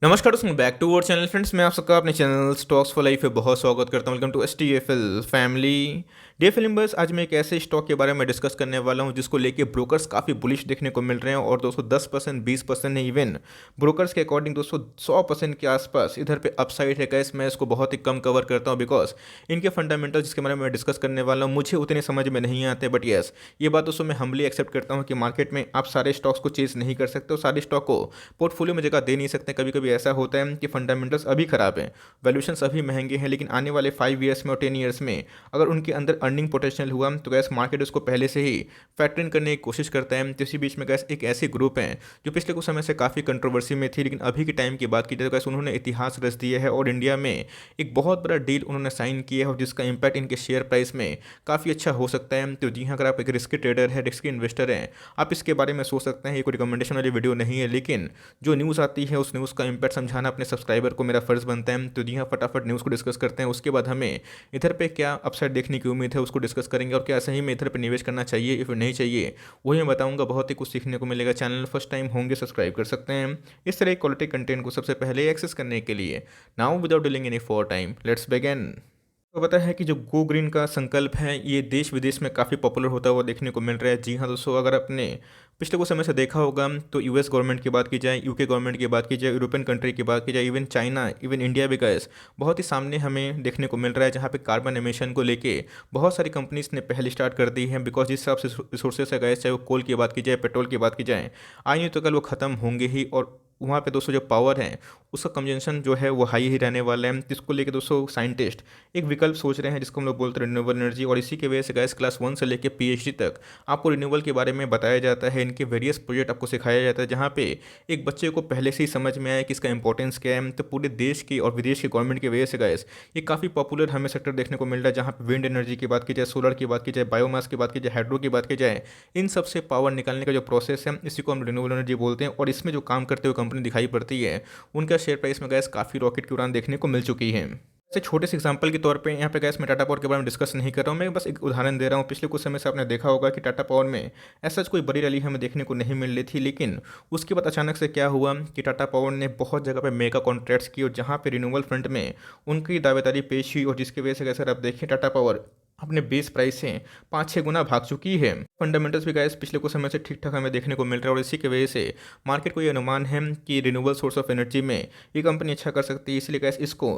नमस्कार दोस्तों, back to our channel friends. मैं आप सबका अपने चैनल स्टॉक्स फॉर लाइफ पे बहुत स्वागत करता हूं। Welcome to STFL family. Dear filmers, आज मैं एक ऐसे स्टॉक के बारे में डिस्कस करने वाला हूं जिसको लेके ब्रोकर्स काफ़ी बुलिश देखने को मिल रहे हैं और दोस्तों 10% 20% नहीं, इवन ब्रोकर्स के अकॉर्डिंग दोस्तों 100% के आसपास इधर पे अपसाइड है। गैस मैं इसको बहुत ही कम कवर करता हूँ बिकॉज इनके फंडामेंटल जिसके बारे में मैं डिस्कस करने वाला हूँ मुझे उतने समझ में नहीं आते। बट येस, ये बात दोस्तों मैं हम्बली एक्सेप्ट करता हूँ कि मार्केट में आप सारे स्टॉक्स को चेस नहीं कर सकते और सारे स्टॉक को पोर्टफोलियो में जगह दे नहीं सकते। कभी कभी ऐसा होता है कि फंडामेंटल्स अभी खराब हैं, वैल्यूएशंस अभी महंगे हैं, लेकिन आने वाले 5 ईयर्स में और 10 ईयर्स में अगर उनके अंदर अर्निंग पोटेंशियल हुआ तो गैस मार्केट उसको पहले से ही फैक्टर इन करने की कोशिश करता है। तो इसी बीच में गैस एक ऐसे ग्रुप हैं जो पिछले कुछ समय से काफ़ी कंट्रोवर्सी में थी, लेकिन अभी के टाइम की बात की जाए तो गैस उन्होंने इतिहास रच दिया है और इंडिया में एक बहुत बड़ा डील उन्होंने साइन किया है और जिसका इंपैक्ट इनके शेयर प्राइस में काफ़ी अच्छा हो सकता है। तो जी हाँ, अगर आप एक रिस्की ट्रेडर है, रिस्की इन्वेस्टर हैं, आप इसके बारे में सोच सकते हैं। ये कोई रिकमेंडेशन वाली वीडियो नहीं है, लेकिन जो न्यूज़ आती है उस न्यूज़ का इंपैक्ट समझाना अपने सब्सक्राइबर को मेरा फर्ज बनता है। तो जी हाँ, फटाफट न्यूज़ को डिस्कस करते हैं। उसके बाद हमें इधर पे क्या अपसाइड देखने की उम्मीद है उसको डिस्कस करेंगे और क्या सही में इधर पे निवेश करना चाहिए या फिर नहीं चाहिए वही मैं बताऊंगा। बहुत ही कुछ सीखने को मिलेगा। चैनल फर्स्ट टाइम होंगे सब्सक्राइब कर सकते हैं इस तरह क्वालिटी कंटेंट को सबसे पहले एक्सेस करने के लिए। Now without dealing any for time, let's begin. तो पता है कि जो गो ग्रीन का संकल्प है ये देश विदेश में काफ़ी पॉपुलर होता हुआ देखने को मिल रहा है। जी हाँ दोस्तों, अगर आपने पिछले कुछ समय से देखा होगा तो यूएस गवर्नमेंट की बात की जाए, यूके गवर्नमेंट की बात की जाए, यूरोपियन कंट्री की बात की जाए, इवन चाइना, इवन इंडिया भी गैस बहुत ही सामने हमें देखने को मिल रहा है, जहाँ पे कार्बन एमिशन को लेके बहुत सारी कंपनीज ने पहले स्टार्ट कर दी है। बिकॉज जिस हिसाब से रिसोर्सेज है गैस, चाहे वो कोल की बात की जाए, पेट्रोल की बात की जाए, आज नहीं तो कल वो ख़त्म होंगे ही। और वहाँ पे दोस्तों जो पावर है उसका कंजम्पशन जो है वो हाई ही रहने वाला है, जिसको लेके दोस्तों साइंटिस्ट एक विकल्प सोच रहे हैं जिसको हम लोग बोलते हैं रिन्यूएबल एनर्जी। और इसी की वजह से गैस क्लास 1 से लेकर PhD तक आपको रिन्यूएबल के बारे में बताया जाता है। इनके वेरियस प्रोजेक्ट आपको सिखाया जाता है, जहाँ पे एक बच्चे को पहले से ही समझ में आए कि इसका इंपॉर्टेंस क्या है। तो पूरे देश की और विदेश की गवर्नमेंट की वजह से गैस ये काफ़ी पॉपुलर हमें सेक्टर देखने को मिल रहा है, जहाँ पे विंड एनर्जी की बात की जाए, सोलर की बात की जाए, बायोमास की बात की जाए, हाइड्रो की बात की जाए, इन सबसे पावर निकालने का जो प्रोसेस है इसी को हम रिन्यूएबल एनर्जी बोलते हैं। और इसमें जो काम करते हुए कंपनी दिखाई पड़ती है उनका शेयर प्राइस में गैस काफ़ी रॉकेट की उड़ान देखने को मिल चुकी है। से छोटे से एग्जांपल के तौर पे यहाँ पे गैस मैं टाटा पावर के बारे में डिस्कस नहीं कर रहा हूँ, मैं बस एक उदाहरण दे रहा हूँ। पिछले कुछ समय से आपने देखा होगा कि टाटा पावर में ऐसा कोई बड़ी रैली हमें देखने को नहीं मिल रही थी, लेकिन उसके बाद अचानक से क्या हुआ कि टाटा पावर ने बहुत जगह पे मेगा कॉन्ट्रैक्ट्स की और जहाँ पे रिन्यूएबल फ्रंट में उनकी दावेदारी पेश हुई और जिसकी वजह से अगर आप देखें टाटा पावर अपने बेस प्राइस से 5-6 गुना भाग चुकी है। फंडामेंटल्स भी गैस पिछले कुछ समय से ठीक ठाक हमें देखने को मिल रहा है और इसी की वजह से मार्केट को ये अनुमान है कि रिन्यूएबल सोर्स ऑफ एनर्जी में ये कंपनी अच्छा कर सकती है, इसलिए गैस इसको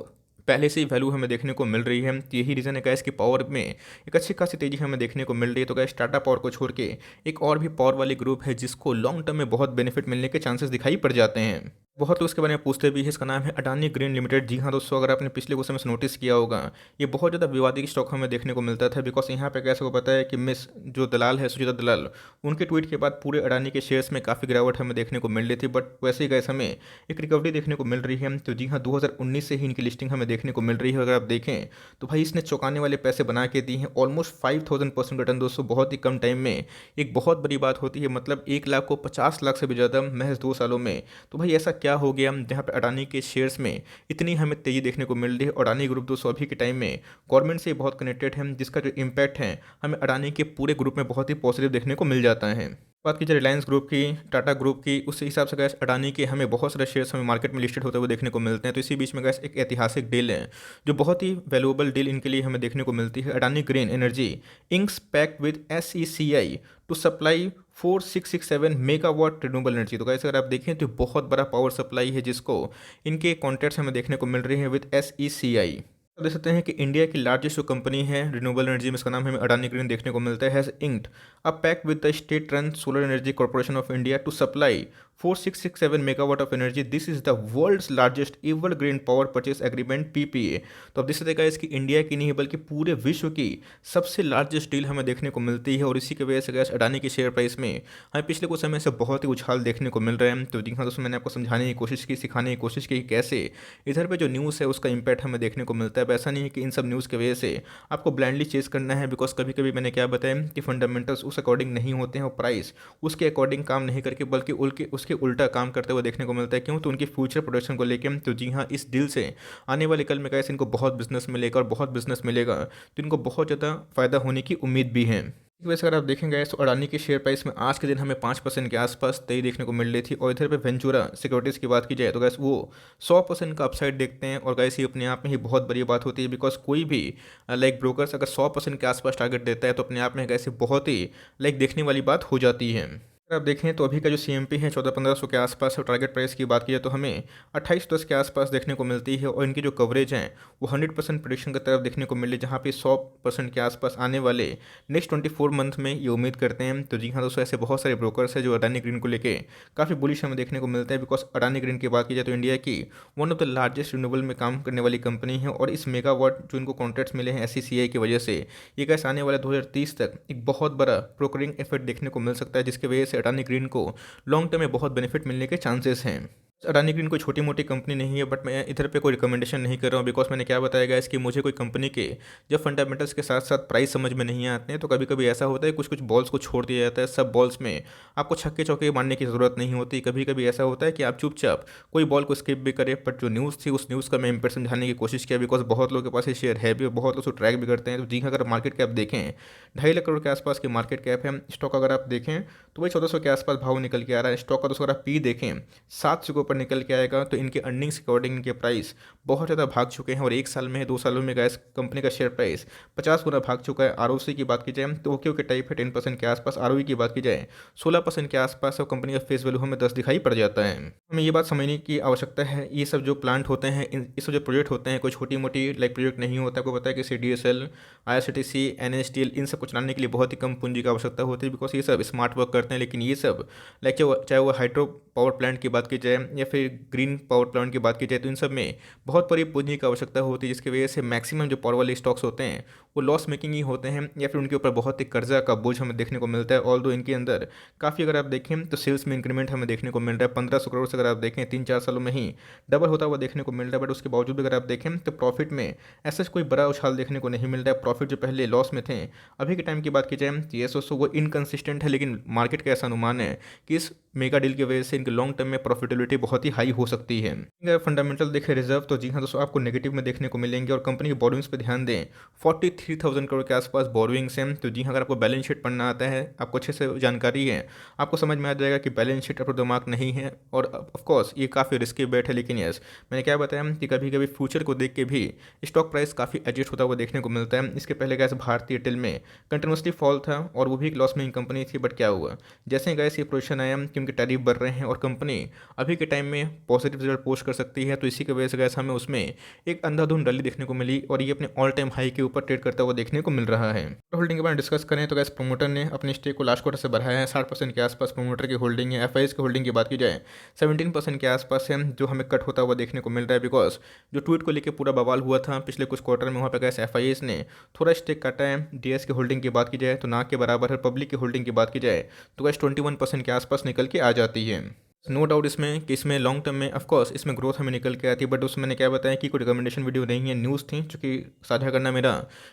पहले से ही वैल्यू हमें देखने को मिल रही है। तो यही रीज़न है गैस की पावर में एक अच्छी खासी तेज़ी हमें देखने को मिल रही है। तो गैस टाटा पावर को छोड़ के एक और भी पावर वाली ग्रुप है जिसको लॉन्ग टर्म में बहुत बेनिफिट मिलने के चांसेस दिखाई पड़ जाते हैं। बहुत लोग इसके बारे में पूछते भी है। इसका नाम है अडानी ग्रीन लिमिटेड। जी हाँ दोस्तों, अगर आपने पिछले कुछ समय से नोटिस किया होगा ये बहुत ज़्यादा विवादित स्टॉक हमें देखने को मिलता था। बिकॉज यहाँ पे कैसे को पता है कि मिस जो दलाल है सुचिता दलाल, उनके ट्वीट के बाद पूरे अडानी के शेयर्स में काफ़ी गिरावट हमें देखने को मिल रही थी। बट वैसे ही गैस हमें एक रिकवरी देखने को मिल रही है। तो जी हाँ, 2019 से ही इनकी लिस्टिंग हमें देखने को मिल रही है। अगर आप देखें तो भाई इसने चौंकाने वाले पैसे बना के दी हैं, ऑलमोस्ट 5000% रिटर्न दोस्तों, बहुत ही कम टाइम में। एक बहुत बड़ी बात होती है, मतलब 1 लाख को 50 लाख से भी ज़्यादा महज 2 सालों में। तो भाई ऐसा क्या हो गया जहाँ पे अडानी के शेयर्स में इतनी हमें तेज़ी देखने को मिल रही है। अडानी ग्रुप दोस्तों अभी के टाइम में गवर्नमेंट से बहुत कनेक्टेड है, जिसका जो इम्पैक्ट है हमें अडानी के पूरे ग्रुप में बहुत ही पॉजिटिव देखने को मिल जाता है। बात की जाए रिलायंस ग्रुप की, टाटा ग्रुप की, उस हिसाब से गैस अडानी के हमें बहुत सारे शेयर्स हमें मार्केट में लिस्टेड होते हुए देखने को मिलते हैं। तो इसी बीच में गैस एक ऐतिहासिक डील है जो बहुत ही वैल्यूएबल डील इनके लिए हमें देखने को मिलती है। Adani green energy inks pact with SECI to supply 4667 megawatt renewable energy. तो गैस अगर आप देखें तो बहुत बड़ा पावर सप्लाई है जिसको इनके कॉन्ट्रैक्ट्स हमें देखने को मिल रहे हैं विद SECI। तो देख सकते हैं कि इंडिया की लार्जेस्ट जो कंपनी है रिन्यूएबल एनर्जी में, इसका नाम हमें अडानी ग्रीन देखने को मिलता है, has inked a pact with the state run solar energy corporation of India to supply 4667 megawatt of energy. This is the world's largest ever green power purchase agreement PPA। तो अब देख सकते हैं इसकी इंडिया की नहीं बल्कि पूरे विश्व की सबसे लार्जेस्ट डील हमें देखने को मिलती है। और इसी की वजह से गैस अडानी के शेयर प्राइस में हमें पिछले कुछ समय से बहुत ही उछाल देखने को मिल रहा है। तो जी हाँ दोस्तों, मैंने आपको समझाने की कोशिश की, सिखाने की कोशिश की कैसे इधर पे जो न्यूज़ है उसका इंपैक्ट हमें देखने को मिलता है। ऐसा नहीं है कि इन सब न्यूज़ की वजह से आपको ब्लाइंडली चेस करना है। बिकॉज कभी कभी मैंने क्या बताया कि फंडामेंटल्स उस अकॉर्डिंग नहीं होते हैं और प्राइस उसके अकॉर्डिंग काम नहीं करके बल्कि उसके उल्टा काम करते हुए देखने को मिलता है। क्यों? तो उनकी फ्यूचर प्रोडक्शन को लेकर। तो जी हाँ, इस डील से आने वाले कल में कैसे इनको बहुत बिजनेस मिलेगा और बहुत बिजनेस मिलेगा तो इनको बहुत ज़्यादा फायदा होने की उम्मीद भी है। वैसे अगर आप देखेंगे तो अडानी की शेयर प्राइस में आज के दिन हमें 5% के आसपास तेजी देखने को मिल रही थी, और इधर पे वेंचुरा सिक्योरिटीज़ की बात की जाए तो गैस वो 100% का अपसाइड देखते हैं, और गैस ये अपने आप में ही बहुत बड़ी बात होती है, बिकॉज कोई भी लाइक ब्रोकर्स अगर 100% के आसपास टारगेट देता है तो अपने आप में गैस बहुत ही लाइक देखने वाली बात हो जाती है। अगर आप देखें तो अभी का जो सीएमपी है 14-1500 के आसपास, और टारगेट प्राइस की बात की जाए तो हमें 28-10 के आसपास देखने को मिलती है, और इनकी जो कवरेज है वो 100% प्रेडिक्शन की तरफ देखने को मिली, जहाँ पे 100% के आसपास आने वाले नेक्स्ट 24 मंथ में ये उम्मीद करते हैं। तो जी हाँ दोस्तों, ऐसे बहुत सारे ब्रोकर्स हैं जो अडानी ग्रीन को लेके काफ़ी बुलिश हमें देखने को मिलते हैं, बिकॉज अडानी ग्रीन की बात की जाए तो इंडिया की one of the largest renewable में काम करने वाली कंपनी है, और इस मेगावाट जो इनको कॉन्ट्रैक्ट्स मिले हैं एससीसीआई की वजह से ये कैसे आने वाले 2030 तक एक बहुत बड़ा ब्रोकरिंग इफेक्ट देखने को मिल सकता है, जिसकी वजह से अडानी ग्रीन को लॉन्ग टर्म में बहुत बेनिफिट मिलने के चांसेस हैं। अडानी ग्रीन कोई छोटी मोटी कंपनी नहीं है, बट मैं इधर पे कोई रिकमेंडेशन नहीं कर रहा हूँ, बिकॉज मैंने क्या बताया गया इसकी मुझे कोई कंपनी के जब फंडामेंटल्स के साथ साथ प्राइस समझ में नहीं आते हैं तो कभी कभी ऐसा होता है कुछ कुछ बॉल्स को छोड़ दिया जाता है। सब बॉल्स में आपको छक्के चौके मारने की ज़रूरत नहीं होती। कभी कभी ऐसा होता है कि आप चुपचाप कोई बॉल को स्किप भी करें, बट जो न्यूज़ थी उस न्यूज़ का मैं इम्पैक्ट समझाने की कोशिश किया, बिकॉज बहुत लोगों के पास ये शेयर है भी और बहुत लोग उसको ट्रैक भी करते हैं। तो जी हाँ, अगर मार्केट कैप देखें 2.5 लाख करोड़ के आसपास की मार्केट कैप है। स्टॉक अगर आप देखें तो वही 1400 के आसपास भाव निकल के आ रहा है। स्टॉक का दोस्तों अगर आप पी देखें 700 के ऊपर निकल के आएगा, तो इनके अर्निंग्स के अकॉर्डिंग इनके प्राइस बहुत ज़्यादा भाग चुके हैं, और एक साल में 2 सालों में गैस कंपनी का शेयर प्राइस 50 गुना भाग चुका है। आरओसी की बात की जाए तो ओके ओके टाइप है 10% के आसपास, आरओई की बात की जाए 16% के आसपास, और कंपनी का फेस वैल्यू हमें 10 दिखाई पड़ जाता है। हमें ये बात समझने की आवश्यकता है, ये सब जो प्लांट होते हैं, ये सब जो प्रोजेक्ट होते हैं कोई छोटी मोटी लाइक प्रोजेक्ट नहीं होता। आपको पता है कि CDSL, IRCTC, NSDL इन सब को चलाने के लिए बहुत ही कम पूंजी की आवश्यकता होती है, बिकॉज ये सब स्मार्ट वर्क करते हैं। लेकिन ये सब लाइक चाहे वो हाइड्रो पावर प्लांट की बात की जाए या फिर ग्रीन पावर प्लांट की बात की जाए, तो इन सब में बहुत बड़ी पूंजी की आवश्यकता होती है, जिसकी वजह से मैक्सिमम जो पावर वाले स्टॉक्स होते हैं वो लॉस मेकिंग ही होते हैं, या फिर उनके ऊपर बहुत ही कर्जा का बोझ हमें देखने को मिलता है। ऑल दो इनके अंदर काफ़ी अगर आप देखें तो सेल्स में इंक्रीमेंट हमें देखने को मिल रहा है 1500 करोड़ से, अगर आप देखें 3-4 सालों में ही डबल होता हुआ देखने को मिल रहा है। बट उसके बावजूद अगर आप देखें तो प्रॉफिट में ऐसा कोई बड़ा उछाल देखने को नहीं मिल रहा है। प्रॉफिट जो पहले लॉस में थे, अभी के टाइम की बात की जाए तो ये सो वो इनकन्सिस्टेंट है, लेकिन मार्केट का ऐसा अनुमान है कि इस मेगा डील की वजह से इनके लॉन्ग टर्म में प्रॉफिटेबिलिटी बहुत ही हाई हो सकती है। अगर फंडामेंटल देखें रिजर्व, तो जी हाँ दोस्तों आपको नेगेटिव में देखने को मिलेंगे, और कंपनी के बोरोइंग्स पे ध्यान दें 43,000 करोड़ के आसपास बोरोइंग्स हैं। तो जी हाँ, अगर आपको बैलेंस शीट पढ़ना आता है, आपको अच्छे से जानकारी है, आपको समझ में आ जाएगा कि बैलेंस शीट अपना दिमाग नहीं है, और ऑफकोर्स ये काफ़ी रिस्की बेट है। लेकिन यस, मैंने क्या बताया कि कभी कभी फ्यूचर को देख के भी स्टॉक प्राइस काफ़ी एडजस्ट होता हुआ देखने को मिलता है। इसके पहले गैस भारतीय एयरटेल में कंटिन्यूसली फॉल था, और वो भी एक लॉस मेकिंग कंपनी थी। बट क्या हुआ, जैसे ही गैस ये पोजीशन आया कि उनके टैरिफ बढ़ रहे हैं और कंपनी अभी के टाइम में पॉजिटिव रिजल्ट पोस्ट कर सकती है, तो इसी की वजह से गैस हमें उसमें एक अंधाधुंध रैली देखने को मिली, और ये अपने ऑल टाइम हाई के ऊपर ट्रेड करता हुआ देखने को मिल रहा है। होल्डिंग के बारे में डिस्कस करें तो गैस प्रमोटर ने अपने स्टेक को लास्ट क्वार्टर से बढ़ाया है। 60% के आसपास प्रमोटर की होल्डिंग है। FIs की होल्डिंग की बात की जाए 17% के आसपास है, जो हमें कट होता हुआ देखने को मिल रहा है, बिकॉज जो ट्वीट को लेकर पूरा बवाल हुआ था पिछले कुछ क्वार्टर में, वहाँ पर गैस FIs ने थोड़ा स्टेक काटा है। DS की होल्डिंग की बात की जाए तो ना के बराबर है। पब्लिक की होल्डिंग की बात की जाए तो गैस 21% के आसपास निकल के आ जाती है। नो डाउट इसमें कि इसमें लॉन्ग टर्म में ऑफकोर्स इसमें ग्रोथ हमें निकल के आती है, बट उसमें मैंने क्या बताया कि कोई रिकमेंडेशन वीडियो नहीं है, न्यूज़ थी, चूँकि साझा करना मेरा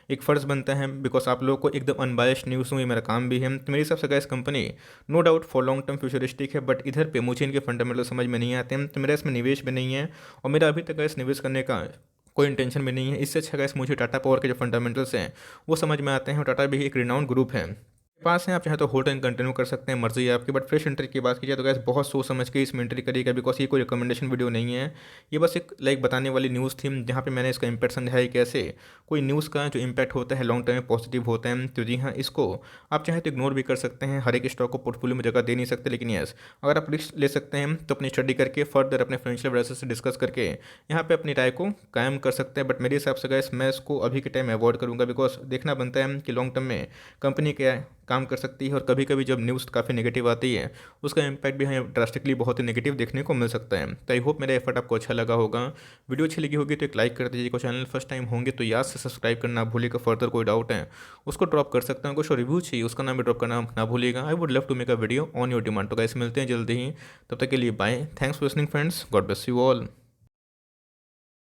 एक फ़र्ज़ बनता है, बिकॉज आप लोगों को एकदम अनबायस्ड न्यूज़ ये मेरा काम भी है। तो मेरे हिसाब से gas company no doubt for long term futuristic है, बट इधर पे मुझे इनके फंडामेंटल समझ में नहीं आते हैं, तो मेरा इसमें निवेश भी नहीं है, और मेरा अभी तक गैस निवेश करने का कोई इंटेंशन भी नहीं है। इससे अच्छा गैस मुझे टाटा पावर के जो फंडामेंटल्स हैं वो समझ में आते हैं, और टाटा भी एक रिनाउंड ग्रुप है पास हैं। आप चाहे तो होल्ड एंड कंटिन्यू कर सकते हैं, मर्जी है आपकी। बट फ्रेश एंट्री की बात की जाए तो गैस बहुत सोच समझ के इसमें एंट्री करिएगा, बिकॉज ये कोई रिकमेंडेशन वीडियो नहीं है। ये बस एक लाइक बताने वाली न्यूज़ थी, जहाँ पे मैंने इसका इम्पैक्ट समझाया कैसे कोई न्यूज़ का जो इम्पैक्ट होता है लॉन्ग टर्म में पॉजिटिव होता है। तो जी हाँ, इसको आप चाहे तो इग्नोर भी कर सकते हैं। हर एक स्टॉक को पोर्टफोलियो में जगह दे नहीं सकते, लेकिन यस, अगर आप रिस्क ले सकते हैं तो अपनी स्टडी करके फर्दर अपने फाइनेंशियल एडवाइजर से डिस्कस करके यहाँ पे अपनी राय को कायम कर सकते हैं। बट मेरे हिसाब से गैस मैं इसको अभी के टाइम अवॉइड करूँगा, बिकॉज देखना बनता है कि लॉन्ग टर्म में कंपनी क्या काम कर सकती है, और कभी कभी जब न्यूज़ काफ़ी नेगेटिव आती है उसका इम्पैक्ट भी हमें ड्रास्टिकली बहुत ही नेगेटिव देखने को मिल सकता है। तो आई होप मेरा एफर्ट आपको अच्छा लगा होगा। वीडियो अच्छी लगी होगी तो एक लाइक कर दीजिएगा। चैनल फर्स्ट टाइम होंगे तो याद से सब्सक्राइब करना भूलिएगा। फर्दर कोई डाउट है उसको ड्रॉप कर सकते हैं, कुछ रिव्यू चाहिए उसका नाम भी ड्रॉप करना ना भूलिएगा। I would love to make a video on your demand. तो गाइस मिलते हैं जल्दी ही, तब तक के लिए bye. Thanks for listening friends, God bless you all.